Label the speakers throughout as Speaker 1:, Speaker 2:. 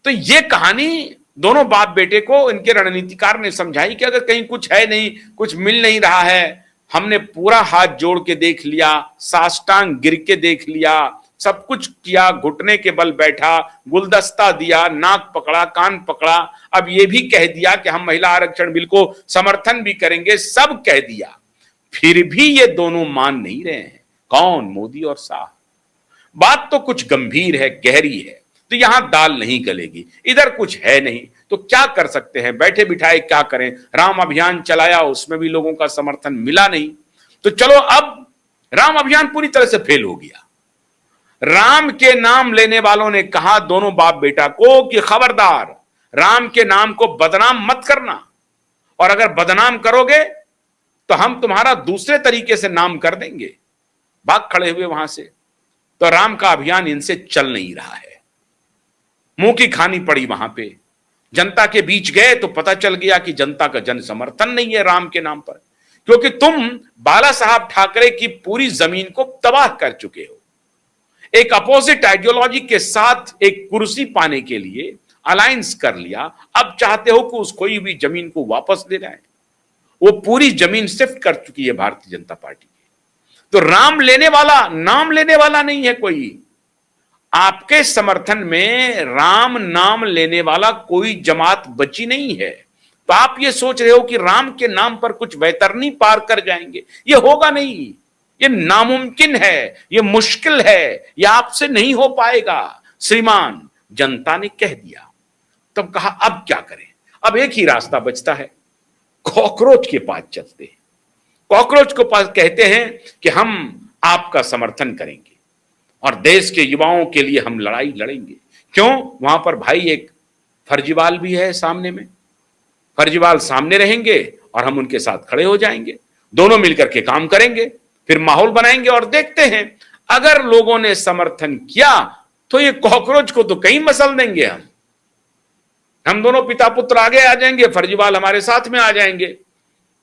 Speaker 1: तो ये कहानी दोनों बाप बेटे को इनके रणनीतिकार ने समझाई कि अगर कहीं कुछ है नहीं, कुछ मिल नहीं रहा है, हमने पूरा हाथ जोड़ के देख लिया, साष्टांग गिर के देख लिया, सब कुछ किया, घुटने के बल बैठा, गुलदस्ता दिया, नाक पकड़ा, कान पकड़ा, अब ये भी कह दिया कि हम महिला आरक्षण बिल को समर्थन भी करेंगे, सब कह दिया, फिर भी ये दोनों मान नहीं रहे हैं। कौन? मोदी और शाह। बात तो कुछ गंभीर है, गहरी है, तो यहां दाल नहीं गलेगी, इधर कुछ है नहीं, तो क्या कर सकते हैं? बैठे बिठाए क्या करें? राम अभियान चलाया, उसमें भी लोगों का समर्थन मिला नहीं, तो चलो अब राम अभियान पूरी तरह से फेल हो गया। राम के नाम लेने वालों ने कहा दोनों बाप बेटा को कि खबरदार, राम के नाम को बदनाम मत करना, और अगर बदनाम करोगे तो हम तुम्हारा दूसरे तरीके से नाम कर देंगे। भाग खड़े हुए वहां से। तो राम का अभियान इनसे चल नहीं रहा है, मुंह की खानी पड़ी। वहां पे जनता के बीच गए तो पता चल गया कि जनता का जन समर्थन नहीं है राम के नाम पर, क्योंकि तुम बाला साहब ठाकरे की पूरी जमीन को तबाह कर चुके हो। एक अपोजिट आइडियोलॉजी के साथ एक कुर्सी पाने के लिए अलायंस कर लिया, अब चाहते हो कि उस खोई हुई जमीन को वापस ले जाए। वो पूरी जमीन शिफ्ट कर चुकी है भारतीय जनता पार्टी की। तो राम लेने वाला, नाम लेने वाला नहीं है कोई। आपके समर्थन में राम नाम लेने वाला कोई जमात बची नहीं है। तो आप ये सोच रहे हो कि राम के नाम पर कुछ वैतरनी पार कर जाएंगे, ये होगा नहीं, ये नामुमकिन है, ये मुश्किल है, ये आपसे नहीं हो पाएगा श्रीमान। जनता ने कह दिया। तब कहा अब क्या करें? अब एक ही रास्ता बचता है, कॉकरोच के पास चलते हैं। कॉकरोच को पास कहते हैं कि हम आपका समर्थन करेंगे और देश के युवाओं के लिए हम लड़ाई लड़ेंगे। क्यों? वहां पर भाई एक फर्जीवाल भी है सामने में, फर्जीवाल सामने रहेंगे और हम उनके साथ खड़े हो जाएंगे, दोनों मिलकर के काम करेंगे, फिर माहौल बनाएंगे और देखते हैं अगर लोगों ने समर्थन किया तो ये कॉकरोच को तो कहीं मसल देंगे। हम दोनों पिता पुत्र आगे आ जाएंगे, फर्जीवाल हमारे साथ में आ जाएंगे,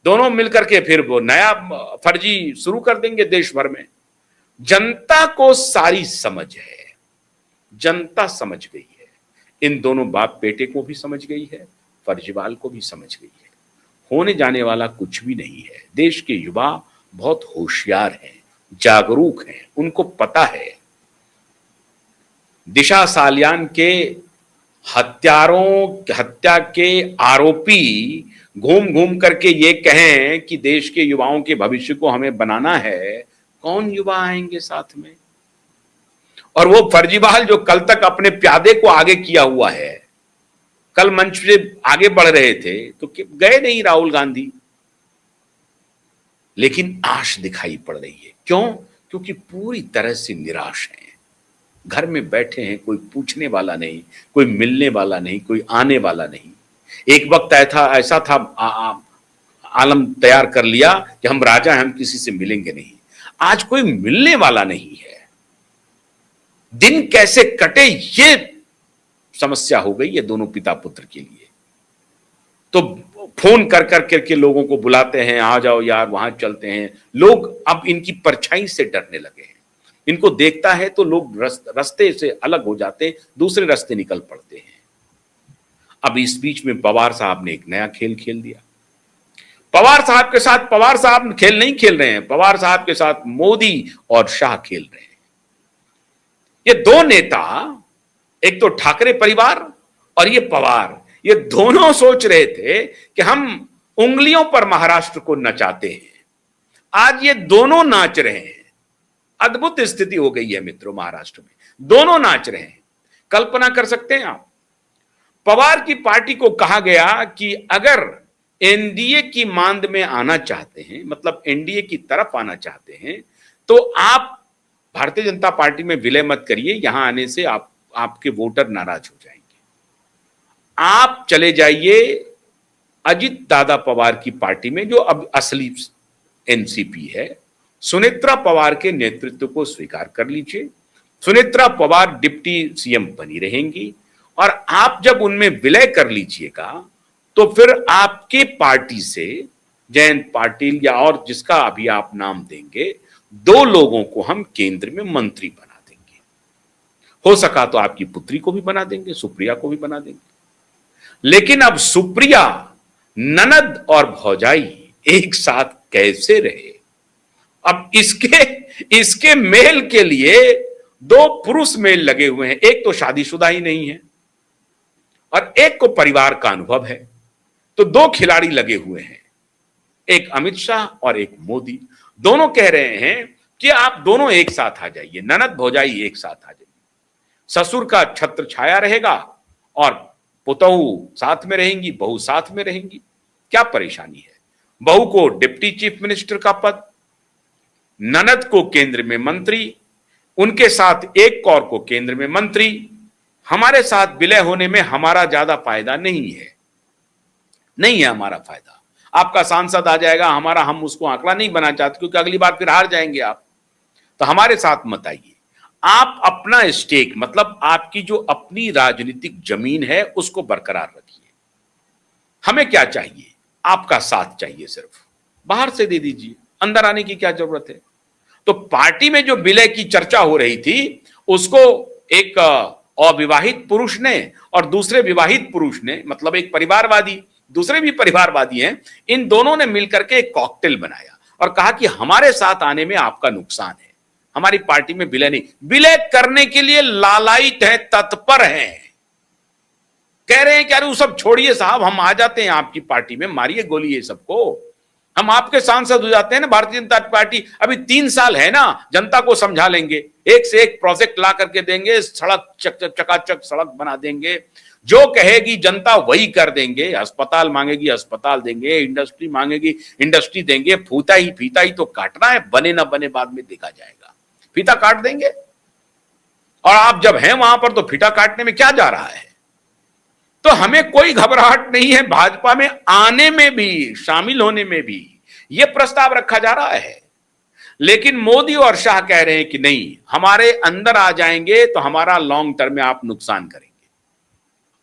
Speaker 1: दोनों मिलकर के फिर वो नया फर्जी शुरू कर देंगे देश भर में। जनता को सारी समझ है, जनता समझ गई है, इन दोनों बाप बेटे को भी समझ गई है, फर्जीवाल को भी समझ गई है। होने जाने वाला कुछ भी नहीं है। देश के युवा बहुत होशियार हैं, जागरूक हैं, उनको पता है दिशा सालियान के हत्या के आरोपी घूम घूम करके ये कहें कि देश के युवाओं के भविष्य को हमें बनाना है, कौन युवा आएंगे साथ में? और वो फर्जीवाल जो कल तक अपने प्यादे को आगे किया हुआ है, कल मंच से आगे बढ़ रहे थे तो गए नहीं राहुल गांधी, लेकिन आश दिखाई पड़ रही है। क्यों? क्योंकि पूरी तरह से निराश हैं, घर में बैठे हैं, कोई पूछने वाला नहीं, कोई मिलने वाला नहीं, कोई आने वाला नहीं। एक वक्त ऐसा था आलम तैयार कर लिया कि हम राजा हैं, हम किसी से मिलेंगे नहीं। आज कोई मिलने वाला नहीं है। दिन कैसे कटे ये समस्या हो गई है दोनों पिता पुत्र के लिए। तो फोन कर करके लोगों को बुलाते हैं, आ जाओ यार वहां चलते हैं। लोग अब इनकी परछाई से डरने लगे हैं, इनको देखता है तो लोग रास्ते से अलग हो जाते हैं, दूसरे रास्ते निकल पड़ते हैं। अब इस बीच में पवार साहब ने एक नया खेल खेल दिया। पवार साहब के साथ पवार साहब खेल नहीं खेल रहे हैं, पवार साहब के साथ मोदी और शाह खेल रहे हैं। ये दो नेता, एक तो ठाकरे परिवार और ये पवार, ये दोनों सोच रहे थे कि हम उंगलियों पर महाराष्ट्र को नचाते हैं। आज ये दोनों नाच रहे हैं। अद्भुत स्थिति हो गई है मित्रों, महाराष्ट्र में दोनों नाच रहे हैं। कल्पना कर सकते हैं आप, पवार की पार्टी को कहा गया कि अगर एनडीए की मांद में आना चाहते हैं, मतलब एनडीए की तरफ आना चाहते हैं, तो आप भारतीय जनता पार्टी में विलय मत करिए, यहां आने से आपके वोटर नाराज हो जाएंगे। आप चले जाइए अजित दादा पवार की पार्टी में, जो अब असली एनसीपी है। सुनेत्रा पवार के नेतृत्व को स्वीकार कर लीजिए। सुनेत्रा पवार डिप्टी सीएम बनी रहेंगी और आप जब उनमें विलय कर लीजिएगा तो फिर आपके पार्टी से जयंत पाटिल या और जिसका अभी आप नाम देंगे, दो लोगों को हम केंद्र में मंत्री बना देंगे। हो सका तो आपकी पुत्री को भी बना देंगे, सुप्रिया को भी बना देंगे। लेकिन अब सुप्रिया, ननद और भौजाई एक साथ कैसे रहे? अब इसके इसके मेल के लिए दो पुरुष मेल लगे हुए हैं। एक तो शादीशुदा ही नहीं है और एक को परिवार का अनुभव है। तो दो खिलाड़ी लगे हुए हैं, एक अमित शाह और एक मोदी। दोनों कह रहे हैं कि आप दोनों एक साथ आ जाइए, ननद भौजाई एक साथ आ जाइए। ससुर का छत्र छाया रहेगा और पुतहू साथ में रहेंगी, बहू साथ में रहेंगी। क्या परेशानी है? बहू को डिप्टी चीफ मिनिस्टर का पद, ननद को केंद्र में मंत्री, उनके साथ एक कौर को केंद्र में मंत्री। हमारे साथ विलय होने में हमारा ज्यादा फायदा नहीं है, नहीं है हमारा फायदा। आपका सांसद आ जाएगा, हमारा, हम उसको आंकड़ा नहीं बना चाहते क्योंकि अगली बार फिर हार जाएंगे आप। तो हमारे साथ मत आइए। आप अपना स्टेक, मतलब आपकी जो अपनी राजनीतिक जमीन है, उसको बरकरार रखिए। हमें क्या चाहिए? आपका साथ चाहिए, सिर्फ बाहर से दे दीजिए, अंदर आने की क्या जरूरत है? तो पार्टी में जो विलय की चर्चा हो रही थी, उसको एक अविवाहित पुरुष ने और दूसरे विवाहित पुरुष ने, मतलब एक परिवारवादी, दूसरे भी परिवारवादी हैं, इन दोनों ने मिलकर के एक कॉकटेल बनाया और कहा कि हमारे साथ आने में आपका नुकसान है, हमारी पार्टी में विलय नहीं। विलय करने के लिए लालायित है, तत्पर हैं, कह रहे हैं कि अरे वो सब छोड़िए साहब, हम आ जाते हैं आपकी पार्टी में, मारिए गोली ये सबको, हम आपके सांसद हो जाते हैं ना। भारतीय जनता पार्टी अभी 3 साल है ना, जनता को समझा लेंगे, एक से एक प्रोजेक्ट ला करके देंगे, सड़क चकाचक सड़क बना देंगे, जो कहेगी जनता वही कर देंगे। अस्पताल मांगेगी अस्पताल देंगे, इंडस्ट्री मांगेगी इंडस्ट्री देंगे। फीता ही तो काटना है, बने ना बने बाद में देखा जाएगा, फीता काट देंगे। और आप जब हैं वहां पर तो फीता काटने में क्या जा रहा है? तो हमें कोई घबराहट नहीं है भाजपा में आने में भी, शामिल होने में भी। यह प्रस्ताव रखा जा रहा है, लेकिन मोदी और शाह कह रहे हैं कि नहीं, हमारे अंदर आ जाएंगे तो हमारा लॉन्ग टर्म में आप नुकसान करेंगे।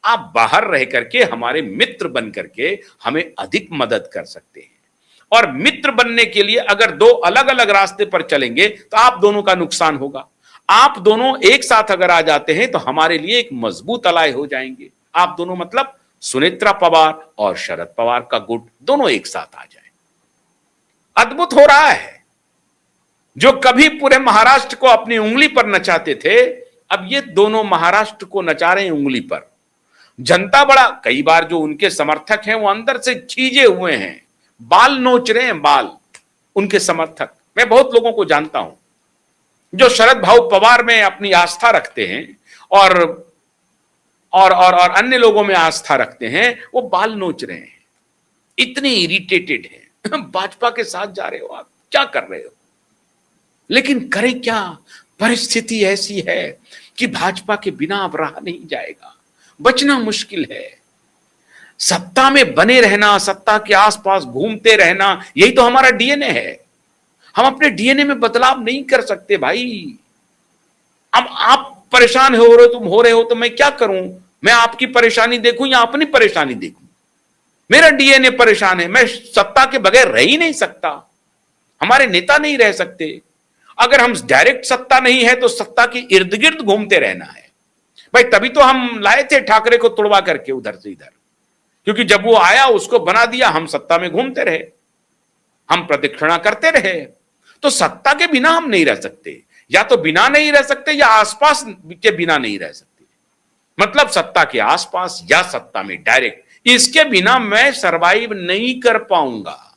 Speaker 1: आप बाहर रह करके हमारे मित्र बन करके हमें अधिक मदद कर सकते हैं। और मित्र बनने के लिए अगर दो अलग अलग रास्ते पर चलेंगे तो आप दोनों का नुकसान होगा। आप दोनों एक साथ अगर आ जाते हैं तो हमारे लिए एक मजबूत अलाय हो जाएंगे। आप दोनों मतलब सुनेत्रा पवार और शरद पवार का गुट दोनों एक साथ आ जाए। अद्भुत हो रहा है। जो कभी पूरे महाराष्ट्र को अपनी उंगली पर नचाते थे, अब ये दोनों महाराष्ट्र को नचा रहे हैं उंगली पर। जनता बड़ा, कई बार जो उनके समर्थक हैं वो अंदर से खींचे हुए हैं, बाल नोच रहे हैं, बाल उनके समर्थक। मैं बहुत लोगों को जानता हूं जो शरद भाऊ पवार में अपनी आस्था रखते हैं और अन्य लोगों में आस्था रखते हैं, वो बाल नोच रहे हैं, इतने इरिटेटेड हैं। भाजपा के साथ जा रहे हो, आप क्या कर रहे हो? लेकिन करें क्या? परिस्थिति ऐसी है कि भाजपा के बिना अब रहा नहीं जाएगा, बचना मुश्किल है। सत्ता में बने रहना, सत्ता के आसपास घूमते रहना, यही तो हमारा डीएनए है। हम अपने डीएनए में बदलाव नहीं कर सकते भाई। अब आप परेशान हो रहे हो, तुम हो रहे हो, तो मैं क्या करूं? मैं आपकी परेशानी देखूं या अपनी परेशानी देखूं? मेरा डीएनए परेशान है, मैं सत्ता के बगैर रह ही नहीं सकता। हमारे नेता नहीं रह सकते। अगर हम डायरेक्ट सत्ता नहीं है तो सत्ता के इर्द गिर्द घूमते रहना है भाई। तभी तो हम लाए थे ठाकरे को तोड़वा करके उधर से इधर, क्योंकि जब वो आया उसको बना दिया, हम सत्ता में घूमते रहे, हम प्रदक्षिणा करते रहे। तो सत्ता के बिना हम नहीं रह सकते, या तो बिना नहीं रह सकते या आसपास के बिना नहीं रह सकते। मतलब सत्ता के आसपास या सत्ता में डायरेक्ट, इसके बिना मैं सरवाइव नहीं कर पाऊंगा।